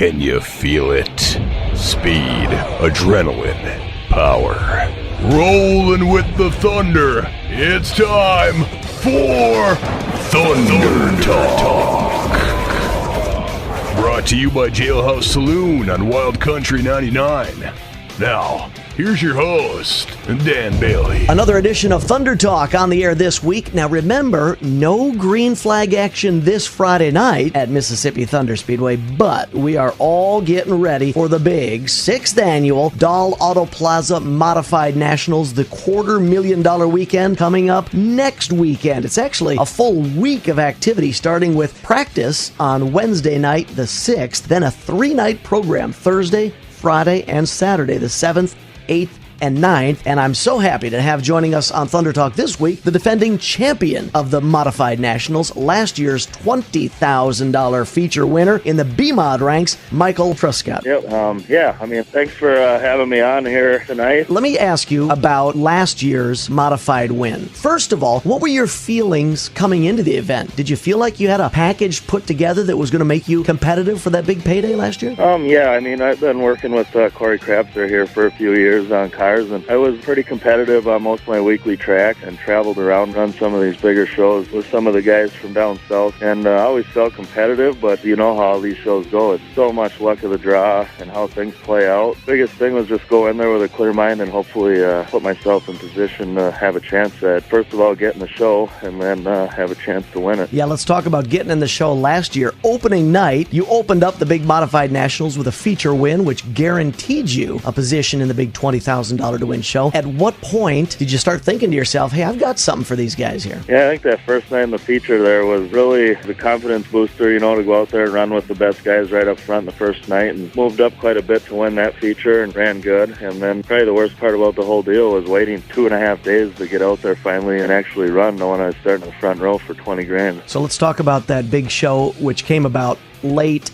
Can you feel it? Speed, adrenaline, power. Rolling with the thunder. It's time for Thunder Talk. Brought to you by Jailhouse Saloon on Wild Country 99. Now, here's your host, Dan Bailey. Another edition of Thunder Talk on the air this week. Now remember, no green flag action this Friday night at Mississippi Thunder Speedway, but we are all getting ready for the big 6th annual Dahl Auto Plaza Modified Nationals, the $250,000 weekend coming up next weekend. It's actually a full week of activity, starting with practice on Wednesday night, the 6th, then a 3-night program, Thursday, Friday, and Saturday, the 7th, 8th, and 9th, and I'm so happy to have joining us on Thunder Talk this week the defending champion of the Modified Nationals, last year's $20,000 feature winner in the B-Mod ranks, Michael Truscott. Yep, thanks for having me on here tonight. Let me ask you about last year's Modified win. First of all, what were your feelings coming into the event? Did you feel like you had a package put together that was going to make you competitive for that big payday last year? I've been working with Corey Krapser here for a few years on cars, and I was pretty competitive on most of my weekly track and traveled around on some of these bigger shows with some of the guys from down south, and I always felt competitive, but you know how all these shows go. It's so much luck of the draw and how things play out. Biggest thing was just go in there with a clear mind and hopefully put myself in position to have a chance at, first of all, getting the show and then have a chance to win it. Yeah, let's talk about getting in the show last year. Opening night, you opened up the big Modified Nationals with a feature win, which guaranteed you a position in the big $20,000 to win show. At what point did you start thinking to yourself, hey, I've got something for these guys here? Yeah, I think that first night in the feature there was really the confidence booster, to go out there and run with the best guys right up front the first night, and moved up quite a bit to win that feature and ran good. And then probably the worst part about the whole deal was waiting 2.5 days to get out there finally and actually run, knowing I was starting in the front row for $20,000. So let's talk about that big show, which came about late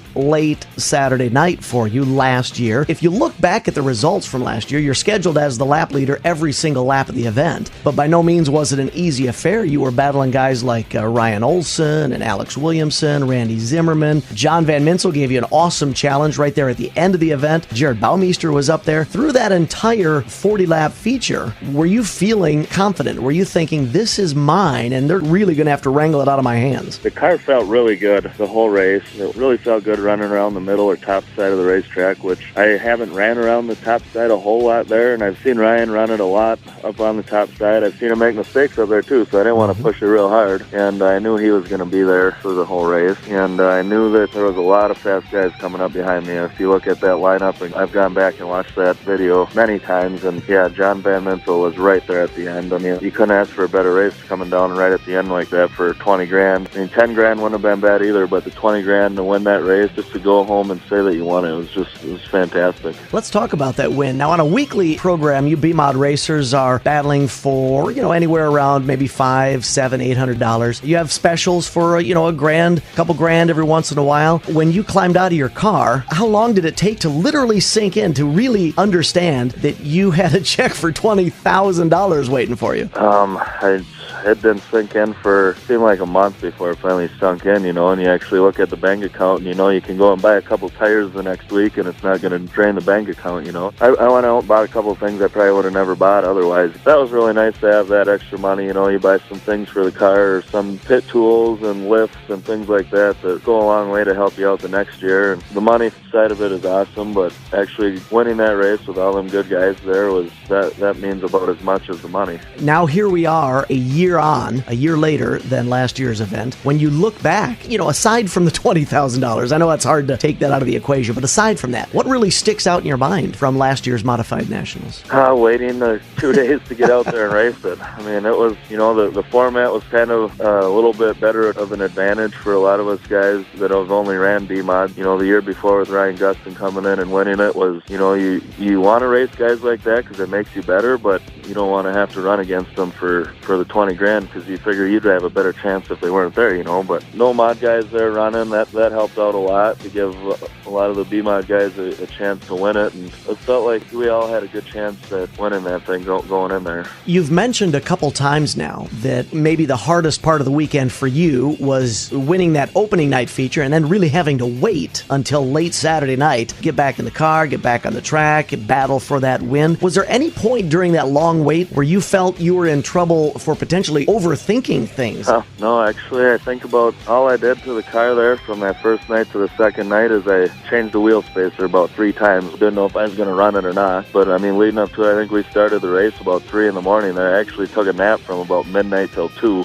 Saturday night for you last year. If you look back at the results from last year, you're scheduled as the lap leader every single lap of the event, but by no means was it an easy affair. You were battling guys like Ryan Olson and Alex Williamson, Randy Zimmerman. John Van Minsel gave you an awesome challenge right there at the end of the event. Jared Baumeister was up there. Through that entire 40-lap feature, were you feeling confident? Were you thinking, this is mine, and they're really going to have to wrangle it out of my hands? The car felt really good the whole race. It really felt good running around the middle or top side of the racetrack, which I haven't ran around the top side a whole lot there, and I've seen Ryan run it a lot up on the top side. I've seen him make mistakes up there too, so I didn't want to push it real hard, and I knew he was going to be there for the whole race, and I knew that there was a lot of fast guys coming up behind me. If you look at that lineup, and I've gone back and watched that video many times, and yeah, John Van Minsel was right there at the end. You couldn't ask for a better race coming down right at the end like that for $20,000. $10,000 wouldn't have been bad either, but the $20,000 to win that race, just to go home and say that you won it, it was fantastic. Let's talk about that win. Now, on a weekly program, you B-Mod racers are battling for, anywhere around maybe $500, $700, $800. You have specials for, a grand, couple grand every once in a while. When you climbed out of your car, how long did it take to literally sink in, to really understand that you had a check for $20,000 waiting for you? It didn't sink in for, seemed like a month before it finally sunk in, and you actually look at the bank account, and you can go and buy a couple tires the next week, and it's not going to drain the bank account, I went out and bought a couple things I probably would have never bought otherwise. That was really nice to have that extra money, you buy some things for the car, or some pit tools and lifts and things like that go a long way to help you out the next year. And the money side of it is awesome, but actually winning that race with all them good guys there, that means about as much as the money. Now here we are, a year later than last year's event. When you look back, aside from the $20,000, I know it's hard to take that out of the equation, but aside from that, what really sticks out in your mind from last year's Modified Nationals? Waiting 2 days to get out there and race it. It was, the format was kind of a little bit better of an advantage for a lot of us guys that have only ran B-Mod. The year before with Ryan Gustin coming in and winning it was, you want to race guys like that because it makes you better, but you don't want to have to run against them for the $20,000 because you figure you'd have a better chance if they weren't there, But no mod guys there running, that helped out a lot to give a lot of the B-Mod guys a chance to win it, and it felt like we all had a good chance at winning that thing going in there. You've mentioned a couple times now that maybe the hardest part of the weekend for you was winning that opening night feature and then really having to wait until late Saturday night, get back in the car, get back on the track, battle for that win. Was there any point during that long wait where you felt you were in trouble for potentially overthinking things? No, actually, I think about all I did to the car there from that first night to the second night is I changed the wheel spacer about 3 times. Didn't know if I was going to run it or not, but I mean, leading up to it, I think we started the race about 3 in the morning there. I actually took a nap from about midnight till 2,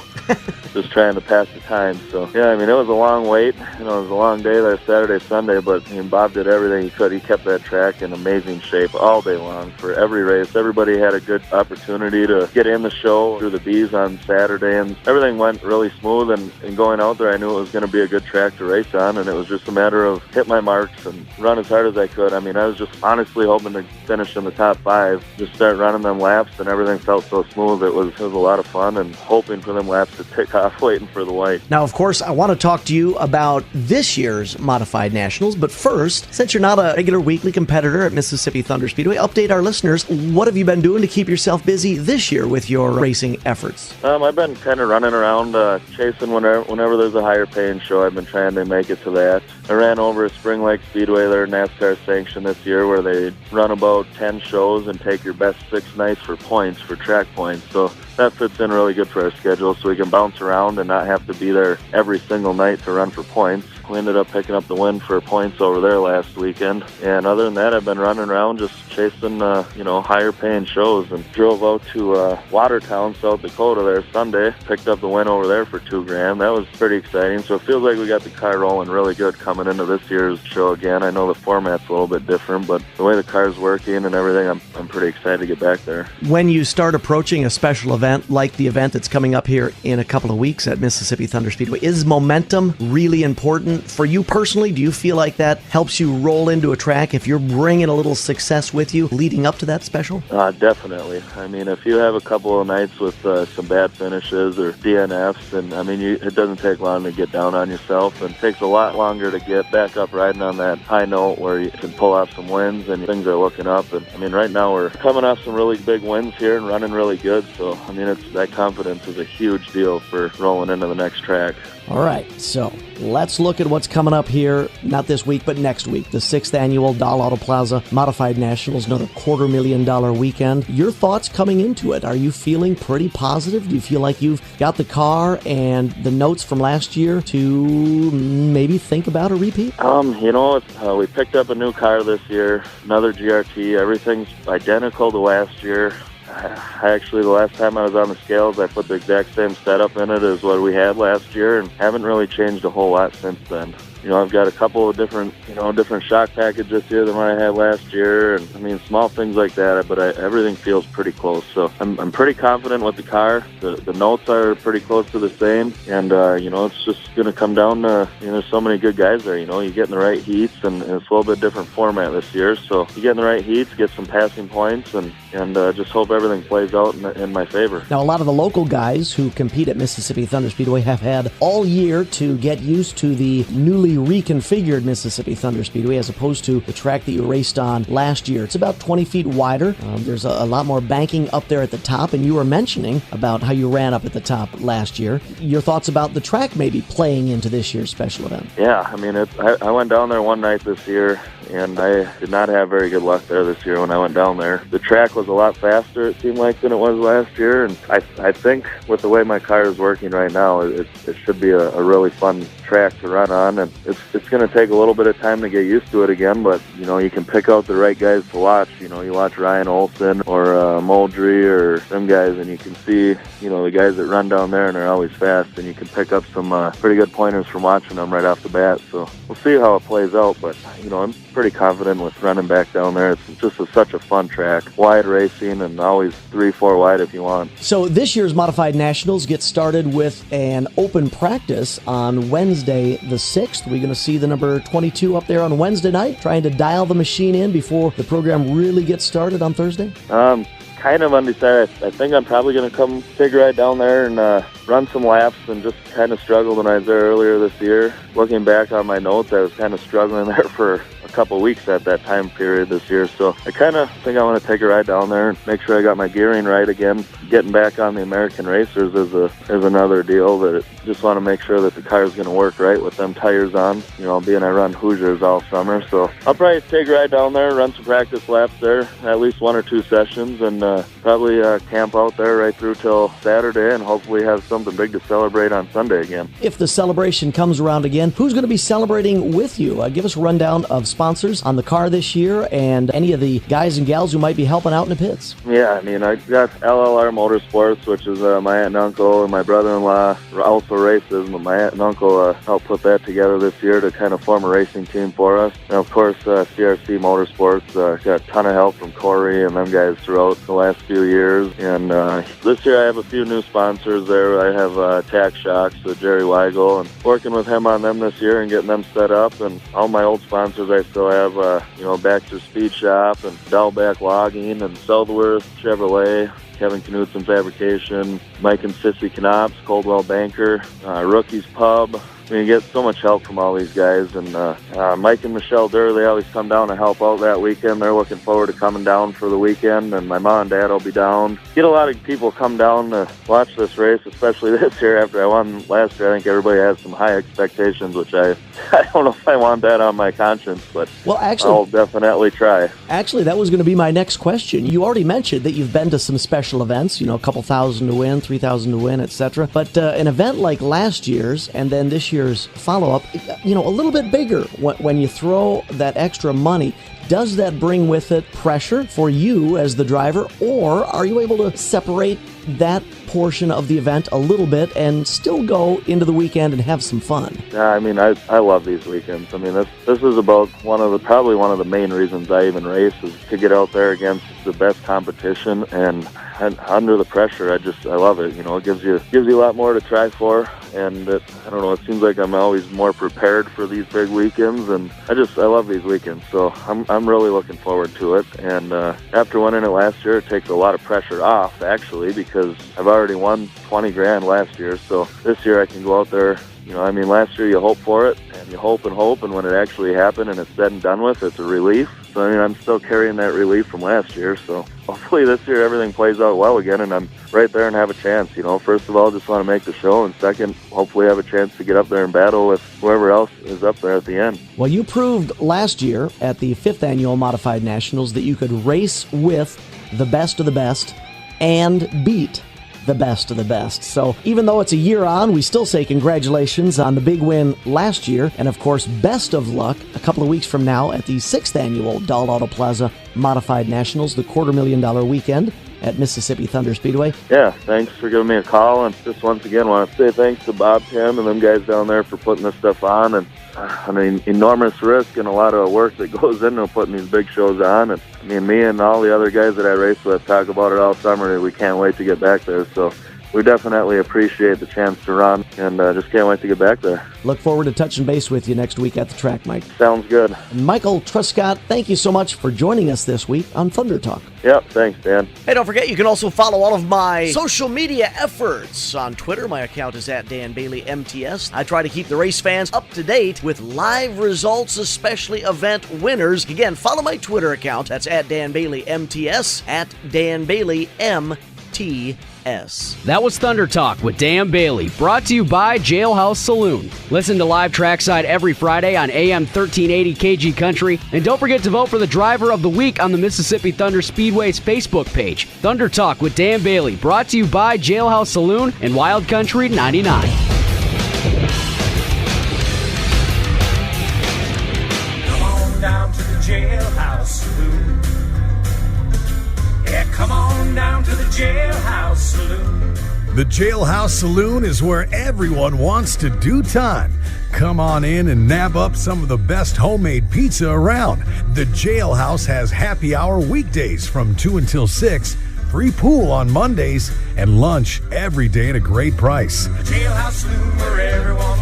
just trying to pass the time. So, yeah, I mean, it was a long wait. You know, it was a long day there, Saturday, Sunday, but I mean, Bob did everything he could. He kept that track in amazing shape all day long for every race. Everybody had a good opportunity to get in the show through the B's on Saturday, and everything went really smooth, and going out there, I knew it was going to be a good track to race on, and it was just a matter of hit my marks and run as hard as I could. I mean, I was just honestly hoping to finish in the top 5, just start running them laps, and everything felt so smooth. It was a lot of fun, and hoping for them laps to tick off, waiting for the white. Now, of course, I want to talk to you about this year's Modified Nationals, but first, since you're not a regular weekly competitor at Mississippi Thunder Speedway, update our listeners. What have you been doing to keep yourself busy this year with your racing efforts? I've been kind of running around chasing whenever there's a higher paying show. I've been trying to make it to that. I ran over Spring Lake Speedway, their NASCAR sanction this year, where they run about 10 shows and take your best 6 nights for points, for track points. So that fits in really good for our schedule, so we can bounce around and not have to be there every single night to run for points. We ended up picking up the win for points over there last weekend. And other than that, I've been running around just chasing, higher paying shows, and drove out to Watertown, South Dakota there Sunday. Picked up the win over there for $2,000. That was pretty exciting. So it feels like we got the car rolling really good coming into this year's show again. I know the format's a little bit different, but the way the car's working and everything, I'm pretty excited to get back there. When you start approaching a special event like the event that's coming up here in a couple of weeks at Mississippi Thunder Speedway, is momentum really important for you personally? Do you feel like that helps you roll into a track if you're bringing a little success with you leading up to that special? Definitely. I mean, if you have a couple of nights with some bad finishes or DNFs, and I mean, it doesn't take long to get down on yourself, and it takes a lot longer to get back up riding on that high note where you can pull off some wins and things are looking up. And I mean, right now we're coming off some really big wins here and running really good. So I mean, that confidence is a huge deal for rolling into the next track. All right, so let's look at what's coming up here, not this week, but next week. The 6th annual Doll Auto Plaza Modified Nationals, another $250,000 weekend. Your thoughts coming into it? Are you feeling pretty positive? Do you feel like you've got the car and the notes from last year to maybe think about a repeat? We picked up a new car this year, another GRT. Everything's identical to last year. Actually, the last time I was on the scales, I put the exact same setup in it as what we had last year, and haven't really changed a whole lot since then. You know, I've got a couple of different shock packages this year than what I had last year, and I mean, small things like that, but everything feels pretty close. So I'm pretty confident with the car. The notes are pretty close to the same, and it's just going to come down to, there's so many good guys there. You get in the right heats, and it's a little bit different format this year. So you get in the right heats, get some passing points, and just hope everything plays out in my favor. Now, a lot of the local guys who compete at Mississippi Thunder Speedway have had all year to get used to the newly reconfigured Mississippi Thunder Speedway as opposed to the track that you raced on last year. It's about 20 feet wider. There's a lot more banking up there at the top, and you were mentioning about how you ran up at the top last year. Your thoughts about the track maybe playing into this year's special event? Yeah, I mean, I went down there one night this year, and I did not have very good luck there this year when I went down there. The track was a lot faster, it seemed like, than it was last year, and I think with the way my car is working right now, it should be a really fun track to run on, and it's going to take a little bit of time to get used to it again, but you can pick out the right guys to watch. You watch Ryan Olson or Moldry or them guys, and you can see the guys that run down there and are always fast, and you can pick up some pretty good pointers from watching them right off the bat. So we'll see how it plays out, but I'm pretty confident with running back down there. It's just such a fun track, wide racing, and always 3-4 wide if you want. So this year's Modified Nationals gets started with an open practice on Wednesday the 6th. We're going to see the number 22 up there on Wednesday night, trying to dial the machine in before the program really gets started on Thursday? Kind of undecided. I think I'm probably going to come take a ride down there and run some laps, and just kind of struggled when I was there earlier this year. Looking back on my notes, I was kind of struggling there for a couple weeks at that time period this year. So I kind of think I want to take a ride down there and make sure I got my gearing right again. Getting back on the American racers is another deal that just want to make sure that the car is going to work right with them tires on. You know, being I run Hoosiers all summer, so I'll probably take a ride down there, run some practice laps there, at least 1 or 2 sessions, and probably camp out there right through till Saturday, and hopefully have something big to celebrate on Sunday again. If the celebration comes around again, who's going to be celebrating with you? Give us a rundown of sponsors on the car this year and any of the guys and gals who might be helping out in the pits. Yeah, I mean, I got LLR Motorsports, which is my aunt and uncle, and my brother-in-law also races, but my aunt and uncle helped put that together this year to kind of form a racing team for us. And of course, CRC Motorsports got a ton of help from Corey and them guys throughout the last few years. And this year I have a few new sponsors there. I have Tax Shocks with Jerry Weigel, and working with him on them this year and getting them set up. And all my old sponsors I still have, Baxter Speed Shop and Delback Logging and Seldworth Chevrolet, Kevin Knudsen Fabrication, Mike and Sissy Knops, Coldwell Banker, Rookies Pub. I mean, you get so much help from all these guys, and Mike and Michelle Durr, they always come down to help out that weekend. They're looking forward to coming down for the weekend, and my mom and dad will be down. Get a lot of people come down to watch this race, especially this year after I won last year. I think everybody has some high expectations, which I don't know if I want that on my conscience, but I'll definitely try. Actually, that was going to be my next question. You already mentioned that you've been to some special events, a couple thousand to win, 3,000 to win, etc. But an event like last year's and then this year's follow-up, a little bit bigger when you throw that extra money. Does that bring with it pressure for you as the driver, or are you able to separate that portion of the event a little bit and still go into the weekend and have some fun? Yeah, I mean, I love these weekends. I mean, this is about probably one of the main reasons I even race, is to get out there against the best competition and under the pressure. I love it. It gives you a lot more to try for, and I don't know, it seems like I'm always more prepared for these big weekends, and I love these weekends. So I'm really looking forward to it. And after winning it last year, it takes a lot of pressure off, actually, because I've already won $20,000 last year. So this year I can go out there. Last year you hope for it, and you hope, and when it actually happened and it's said and done with, it's a relief. So, I'm still carrying that relief from last year. So hopefully this year everything plays out well again, and I'm right there and have a chance. First of all, just want to make the show, and second, hopefully have a chance to get up there and battle with whoever else is up there at the end. Well, you proved last year at the 5th Annual Modified Nationals that you could race with the best of the best and beat the best of the best. So even though it's a year on, we still say congratulations on the big win last year, and of course best of luck a couple of weeks from now at the 6th Annual Dalt Auto Plaza Modified Nationals, the $250,000 weekend at Mississippi Thunder Speedway. Yeah, thanks for giving me a call, and just once again want to say thanks to Bob Tim and them guys down there for putting this stuff on. And enormous risk and a lot of work that goes into putting these big shows on. And me and all the other guys that I race with talk about it all summer. We can't wait to get back there. So we definitely appreciate the chance to run, and just can't wait to get back there. Look forward to touching base with you next week at the track, Mike. Sounds good. Michael Truscott, thank you so much for joining us this week on Thunder Talk. Yep, thanks, Dan. Hey, don't forget, you can also follow all of my social media efforts on Twitter. My account is at Dan Bailey MTS. I try to keep the race fans up to date with live results, especially event winners. Again, follow my Twitter account. That's at Dan Bailey MTS, at Dan Bailey MTS. That was Thunder Talk with Dan Bailey, brought to you by Jailhouse Saloon. Listen to Live Trackside every Friday on AM 1380 KG Country, and don't forget to vote for the Driver of the Week on the Mississippi Thunder Speedway's Facebook page. Thunder Talk with Dan Bailey, brought to you by Jailhouse Saloon and Wild Country 99. Come on down to the Jailhouse Saloon. Yeah, come on down to the Jailhouse Saloon. The Jailhouse Saloon is where everyone wants to do time. Come on in and nab up some of the best homemade pizza around. The Jailhouse has happy hour weekdays from 2 until 6, free pool on Mondays, and lunch every day at a great price. The Jailhouse Saloon, where everyone